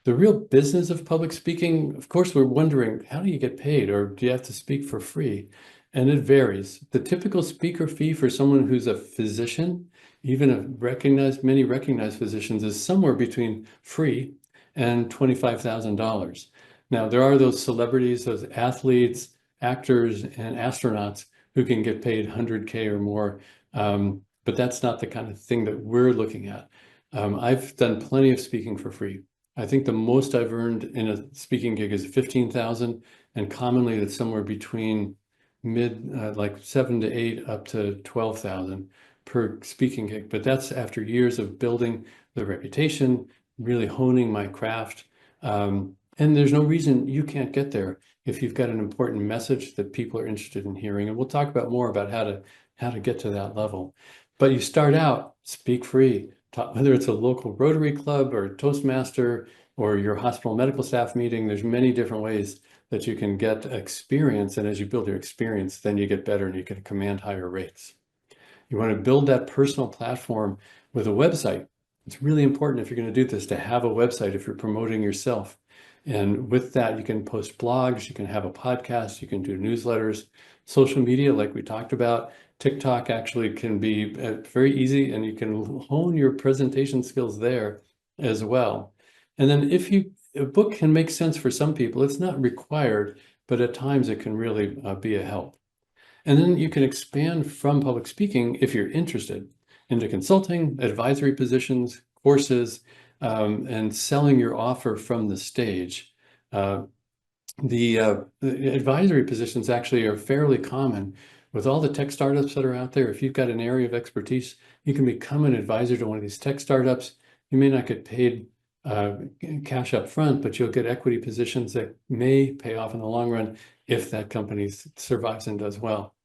The real business of public speaking, of course, we're wondering, how do you get paid, or do you have to speak for free? And it varies. The typical speaker fee for someone who's a physician, even many recognized physicians, is somewhere between free and $25,000. Now, there are those celebrities, those athletes, actors, and astronauts who can get paid 100K or more. But that's not the kind of thing that we're looking at. I've done plenty of speaking for free. I think the most I've earned in a speaking gig is 15,000, and commonly it's somewhere between like 7 to 8 up to 12,000 per speaking gig. But that's after years of building the reputation, really honing my craft. And there's no reason you can't get there if you've got an important message that people are interested in hearing. And we'll talk about more about how to get to that level. But you start out, speak free. Whether it's a local Rotary Club or Toastmaster or your hospital medical staff meeting, there's many different ways that you can get experience. And as you build your experience, then you get better and you can command higher rates. You want to build that personal platform with a website. It's really important if you're going to do this to have a website if you're promoting yourself. And with that, you can post blogs, you can have a podcast, you can do newsletters, social media like we talked about. TikTok actually can be very easy, and you can hone your presentation skills there as well. And then a book can make sense for some people. It's not required, but at times it can really be a help. And then you can expand from public speaking if you're interested into consulting, advisory positions, courses, and selling your offer from the stage. The advisory positions actually are fairly common with all the tech startups that are out there. If you've got an area of expertise, you can become an advisor to one of these tech startups. You may not get paid cash up front, but you'll get equity positions that may pay off in the long run if that company survives and does well.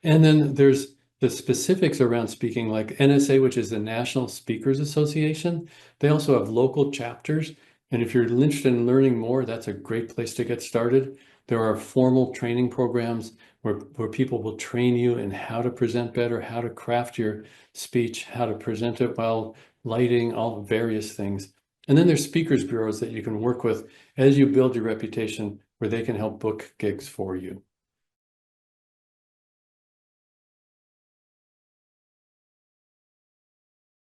And then there's the specifics around speaking, like NSA, which is the National Speakers Association. They also have local chapters. And if you're interested in learning more, that's a great place to get started. There are formal training programs where people will train you in how to present better, how to craft your speech, how to present it well, lighting, all various things. And then there's speakers bureaus that you can work with as you build your reputation, where they can help book gigs for you.